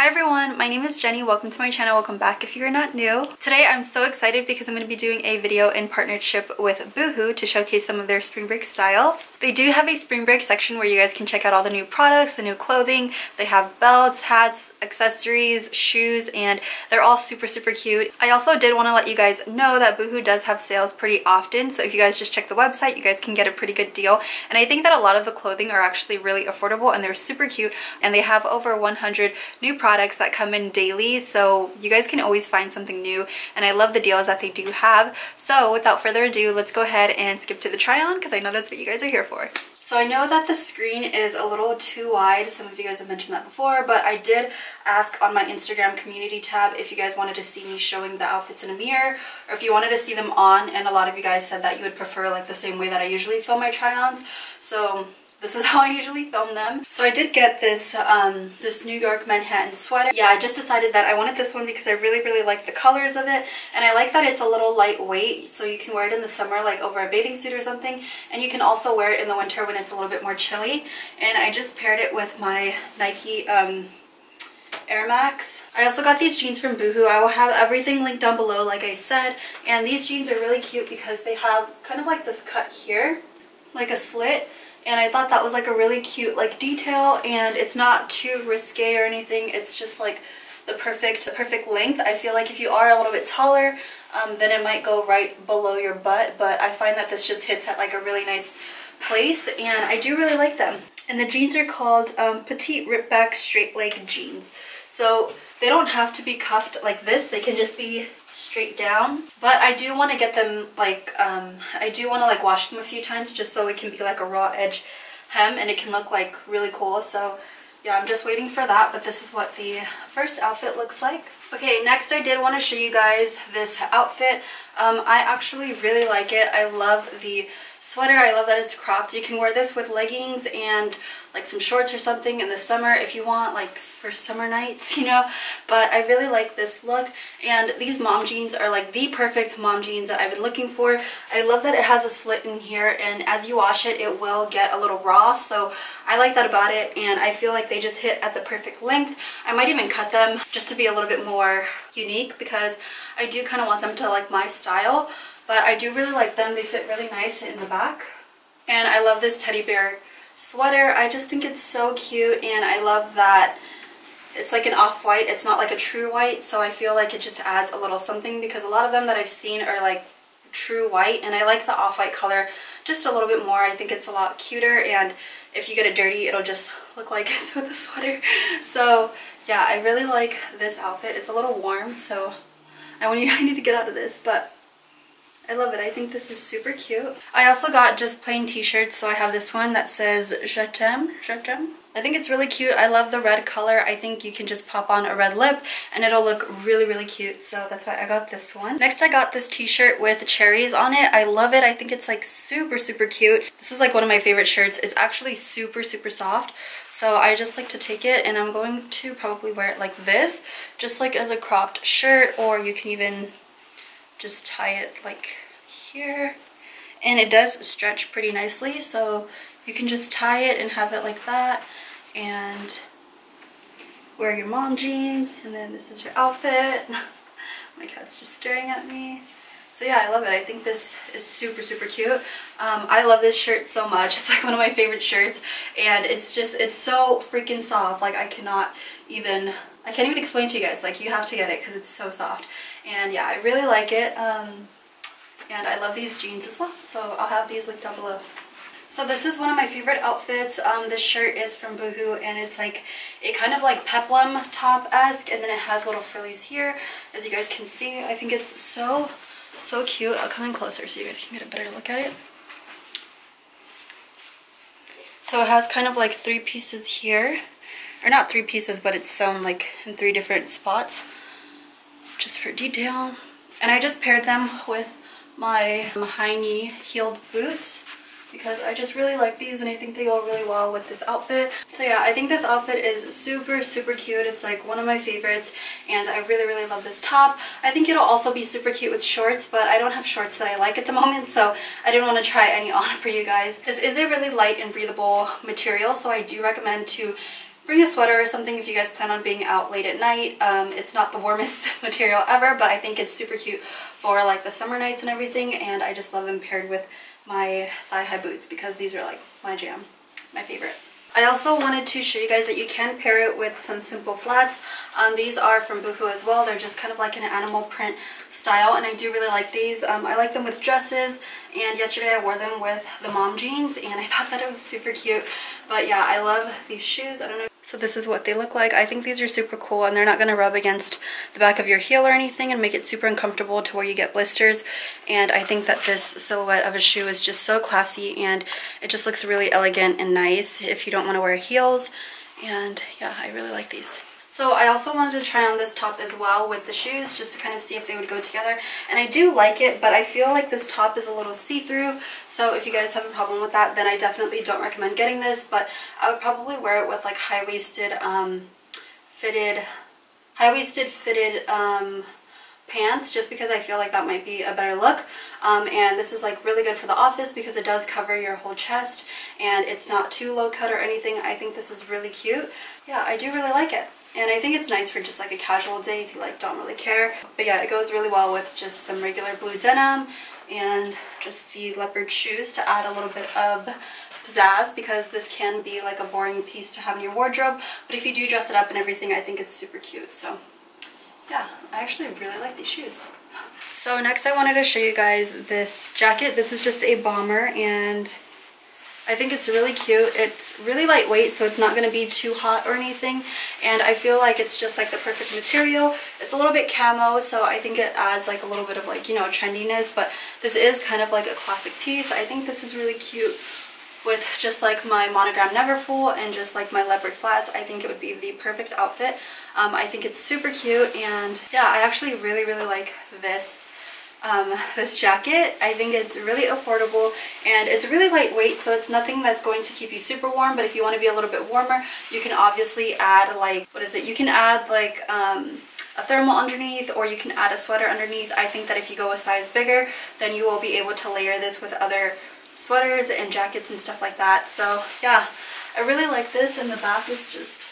Hi everyone, my name is Jenny. Welcome to my channel. Welcome back if you're not new. Today I'm so excited because I'm going to be doing a video in partnership with Boohoo to showcase some of their spring break styles. They do have a spring break section where you guys can check out all the new products, the new clothing. They have belts, hats, accessories, shoes, and they're all super cute. I also did want to let you guys know that Boohoo does have sales pretty often, so if you guys just check the website, you guys can get a pretty good deal. And I think that a lot of the clothing are actually really affordable and they're super cute, and they have over 100 new products that come in daily, so you guys can always find something new, and I love the deals that they do have. So without further ado, let's go ahead and skip to the try on because I know that's what you guys are here for. So I know that the screen is a little too wide. Some of you guys have mentioned that before, but I did ask on my Instagram community tab if you guys wanted to see me showing the outfits in a mirror or if you wanted to see them on, and a lot of you guys said that you would prefer like the same way that I usually film my try-ons. So this is how I usually film them. So I did get this this New York Manhattan sweater. Yeah, I just decided that I wanted this one because I really like the colors of it, and I like that it's a little lightweight, so you can wear it in the summer like over a bathing suit or something, and you can also wear it in the winter when it's a little bit more chilly. And I just paired it with my Nike Air Max. I also got these jeans from Boohoo. I will have everything linked down below like I said, and these jeans are really cute because they have kind of like this cut here, like a slit. And I thought that was like a really cute like detail, and it's not too risque or anything. It's just like the perfect length. I feel like if you are a little bit taller, then it might go right below your butt, but I find that this just hits at like a really nice place, and I do really like them. And the jeans are called Petite Rip Back Straight Leg Jeans. So they don't have to be cuffed like this, they can just be straight down. But I do want to get them like, I do want to like wash them a few times just so it can be like a raw edge hem and it can look like really cool. So yeah, I'm just waiting for that, but this is what the first outfit looks like. Okay, next I did want to show you guys this outfit. I actually really like it. I love the sweater. I love that it's cropped. You can wear this with leggings and like some shorts or something in the summer if you want, like for summer nights, you know. But I really like this look, and these mom jeans are like the perfect mom jeans that I've been looking for. I love that it has a slit in here, and as you wash it, it will get a little raw, so I like that about it, and I feel like they just hit at the perfect length. I might even cut them just to be a little bit more unique because I do kind of want them to like my style. But I do really like them. They fit really nice in the back. And I love this teddy bear sweater. I just think it's so cute, and I love that it's like an off-white. It's not like a true white, so I feel like it just adds a little something because a lot of them that I've seen are like true white, and I like the off-white color just a little bit more. I think it's a lot cuter, and if you get it dirty, it'll just look like it's with the sweater. So yeah, I really like this outfit. It's a little warm, so I need to get out of this, but I love it. I think this is super cute. I also got just plain t-shirts, so I have this one that says Je t'aime. I think it's really cute. I love the red color. I think you can just pop on a red lip and it'll look really cute, so that's why I got this one. Next I got this t-shirt with cherries on it. I love it. I think it's like super cute. This is like one of my favorite shirts. It's actually super soft, so I just like to take it, and I'm going to probably wear it like this, just like as a cropped shirt, or you can even just tie it like here, and it does stretch pretty nicely, so you can just tie it and have it like that and wear your mom jeans, and then this is your outfit. My cat's just staring at me. So yeah, I love it. I think this is super cute. I love this shirt so much. It's like one of my favorite shirts, and it's so freaking soft. Like I can't even explain to you guys. Like you have to get it because it's so soft. And yeah, I really like it. And I love these jeans as well, so I'll have these linked down below. So this is one of my favorite outfits. This shirt is from Boohoo, and it's like a kind of like peplum top-esque, and then it has little frillies here, as you guys can see. I think it's so cute. I'll come in closer so you guys can get a better look at it. So it has kind of like 3 pieces here, or not 3 pieces, but it's sewn like in 3 different spots just for detail. And I just paired them with my high knee heeled boots because I just really like these, and I think they go really well with this outfit. So yeah, I think this outfit is super cute. It's like one of my favorites, and I really love this top. I think it'll also be super cute with shorts, but I don't have shorts that I like at the moment, so I didn't want to try any on for you guys. This is a really light and breathable material, so I do recommend to bring a sweater or something if you guys plan on being out late at night. It's not the warmest material ever, but I think it's super cute for like the summer nights and everything, and I just love them paired with my thigh-high boots because these are like my jam, my favorite. I also wanted to show you guys that you can pair it with some simple flats. These are from Boohoo as well. They're just kind of like an animal print style, and I do really like these. I like them with dresses, and yesterday I wore them with the mom jeans, and I thought that it was super cute. But yeah, I love these shoes. I don't know. So this is what they look like. I think these are super cool, and they're not going to rub against the back of your heel or anything and make it super uncomfortable to where you get blisters. And I think that this silhouette of a shoe is just so classy, and it just looks really elegant and nice if you don't want to wear heels. And yeah, I really like these. So I also wanted to try on this top as well with the shoes just to kind of see if they would go together. And I do like it, but I feel like this top is a little see-through. So if you guys have a problem with that, then I definitely don't recommend getting this. But I would probably wear it with like high-waisted fitted pants, just because I feel like that might be a better look. And this is like really good for the office because it does cover your whole chest and it's not too low cut or anything. I think this is really cute. Yeah, I do really like it. And I think it's nice for just like a casual day if you like don't really care. But yeah, it goes really well with just some regular blue denim and just the leopard shoes to add a little bit of pizzazz, because this can be like a boring piece to have in your wardrobe. But if you do dress it up and everything, I think it's super cute. So yeah, I actually really like these shoes. So next I wanted to show you guys this jacket. This is just a bomber, and I think it's really cute. It's really lightweight, so it's not going to be too hot or anything, and I feel like it's just like the perfect material. It's a little bit camo, so I think it adds like a little bit of like, you know, trendiness, but this is kind of like a classic piece. I think this is really cute with just like my monogram Neverfull and just like my leopard flats. I think it would be the perfect outfit. I think it's super cute, and yeah, I actually really like this this jacket. I think it's really affordable and it's really lightweight, so it's nothing that's going to keep you super warm. But if you want to be a little bit warmer, you can obviously add like, what is it, you can add like a thermal underneath, or you can add a sweater underneath. I think that if you go a size bigger, then you will be able to layer this with other sweaters and jackets and stuff like that. So yeah, I really like this, and the back is just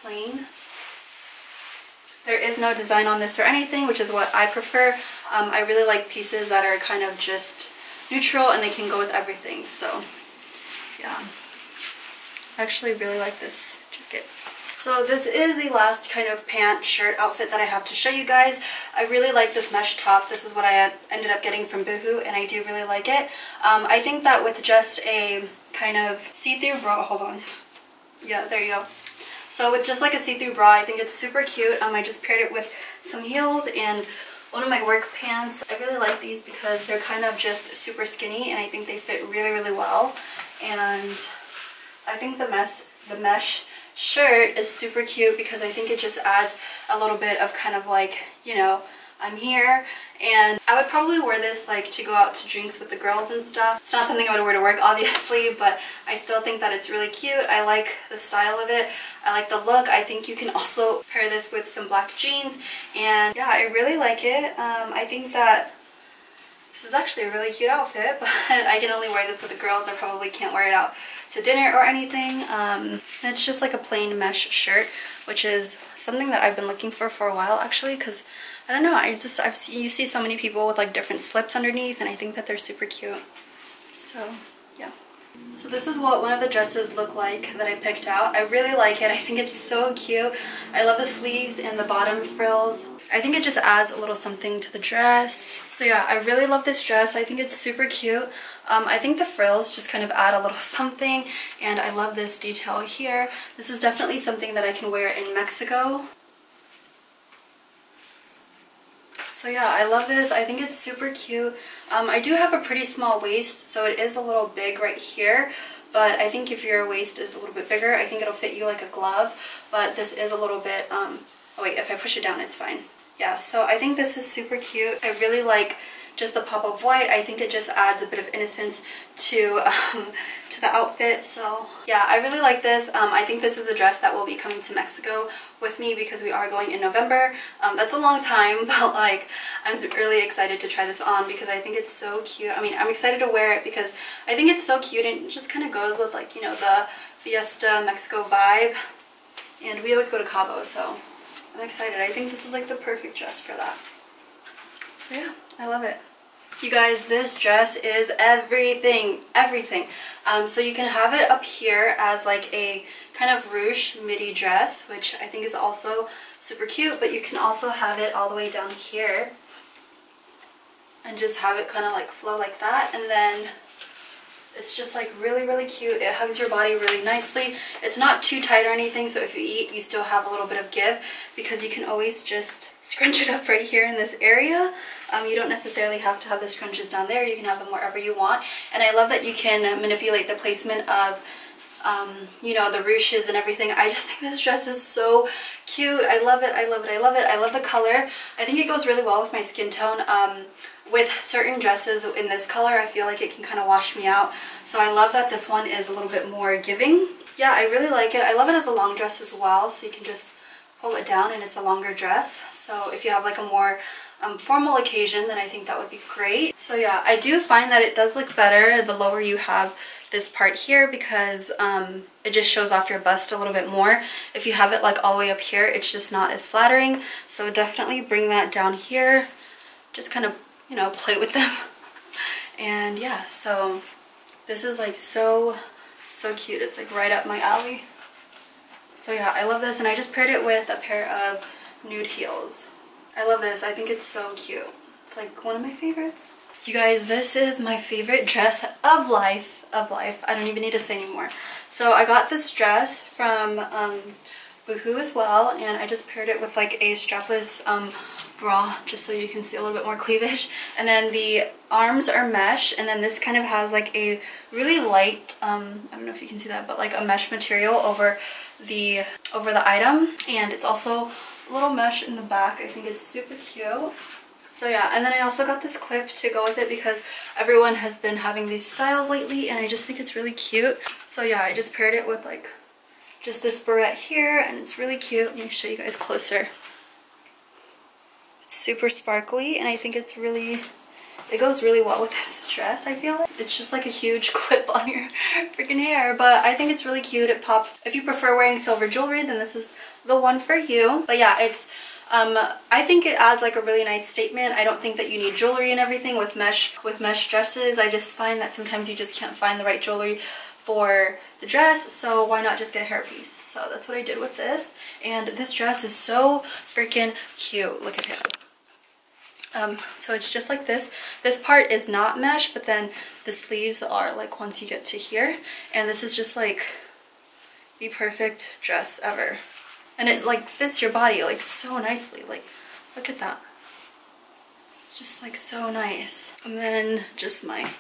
plain. There is no design on this or anything, which is what I prefer. I really like pieces that are kind of just neutral and they can go with everything. So yeah, I actually really like this jacket. So this is the last kind of pant shirt outfit that I have to show you guys. I really like this mesh top. This is what I ended up getting from Boohoo, and I do really like it. I think that with just a kind of see-through bra, hold on. Yeah, there you go. So with just like a see-through bra, I think it's super cute. I just paired it with some heels and one of my work pants. I really like these because they're kind of just super skinny, and I think they fit really well. And I think the mesh shirt is super cute because I think it just adds a little bit of kind of like, you know, I'm here. And I would probably wear this like to go out to drinks with the girls and stuff. It's not something I would wear to work, obviously, but I still think that it's really cute. I like the style of it. I like the look. I think you can also pair this with some black jeans, and yeah, I really like it. I think that this is actually a really cute outfit, but I can only wear this with the girls. I probably can't wear it out to dinner or anything. And it's just like a plain mesh shirt, which is something that I've been looking for a while actually, because I don't know, you see so many people with like different slips underneath, and I think that they're super cute. So yeah. So this is what one of the dresses look like that I picked out. I really like it. I think it's so cute. I love the sleeves and the bottom frills. I think it just adds a little something to the dress. So yeah, I really love this dress. I think it's super cute. I think the frills just kind of add a little something, and I love this detail here. This is definitely something that I can wear in Mexico. So yeah, I love this. I think it's super cute. I do have a pretty small waist, so it is a little big right here. But I think if your waist is a little bit bigger, I think it'll fit you like a glove. But this is a little bit, oh wait, if I push it down, it's fine. Yeah, so I think this is super cute. I really like just the pop of white. I think it just adds a bit of innocence to the outfit. So yeah, I really like this. I think this is a dress that will be coming to Mexico with me because we are going in November. That's a long time, but like I'm really excited to try this on because I think it's so cute. I mean, I'm excited to wear it because I think it's so cute, and it just kind of goes with like, you know, the Fiesta Mexico vibe. And we always go to Cabo, so I'm excited. I think this is like the perfect dress for that. So yeah, I love it. You guys, this dress is everything, everything. So you can have it up here as like a kind of ruched midi dress, which I think is also super cute, but you can also have it all the way down here and just have it kind of like flow like that, and then it's just like really, really cute. It hugs your body really nicely. It's not too tight or anything, so if you eat, you still have a little bit of give, because you can always just scrunch it up right here in this area. You don't necessarily have to have the scrunches down there. You can have them wherever you want. And I love that you can manipulate the placement of you know, the ruches and everything. I just think this dress is so cute. I love it, I love it, I love it. I love the color. I think it goes really well with my skin tone. With certain dresses in this color, I feel like it can kind of wash me out. So I love that this one is a little bit more giving. Yeah, I really like it. I love it as a long dress as well, so you can just pull it down and it's a longer dress. So if you have like a more formal occasion, then I think that would be great. So yeah, I do find that it does look better the lower you have this part here, because it just shows off your bust a little bit more. If you have it like all the way up here, it's just not as flattering. So definitely bring that down here. Just kind of, you know, play with them. And yeah, so this is like so cute. It's like right up my alley. So yeah, I love this, and I just paired it with a pair of nude heels. I love this. I think it's so cute. It's like one of my favorites. You guys, this is my favorite dress of life. I don't even need to say anymore. So I got this dress from Boohoo as well, and I just paired it with like a strapless bra, just so you can see a little bit more cleavage. And then the arms are mesh, and then this kind of has like a really light I don't know if you can see that, but like a mesh material over the item, and it's also a little mesh in the back. I think it's super cute. So yeah, and then I also got this clip to go with it, because everyone has been having these styles lately, and I just think it's really cute. So yeah, I just paired it with like just this barrette here, and it's really cute. Let me show you guys closer. It's super sparkly, and I think it's really, it goes really well with this dress, I feel like. It's just like a huge clip on your freaking hair, but I think it's really cute. It pops. If you prefer wearing silver jewelry, then this is the one for you. But yeah, it's I think it adds like a really nice statement. I don't think that you need jewelry and everything with mesh dresses. I just find that sometimes you just can't find the right jewelry for the dress, so why not just get a hairpiece? So that's what I did with this, and this dress is so freaking cute. Look at it. So it's just like this. This part is not mesh, but then the sleeves are like once you get to here, and this is just like the perfect dress ever. And it like fits your body like so nicely. Like, look at that. It's just like so nice. And then just my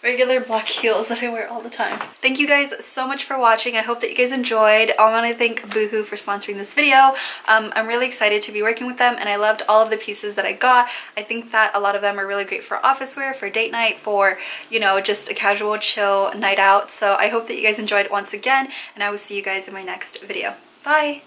regular black heels that I wear all the time. Thank you guys so much for watching. I hope that you guys enjoyed. I want to thank Boohoo for sponsoring this video. I'm really excited to be working with them, and I loved all of the pieces that I got. I think that a lot of them are really great for office wear, for date night, for, you know, just a casual chill night out. So I hope that you guys enjoyed once again, and I will see you guys in my next video. Bye!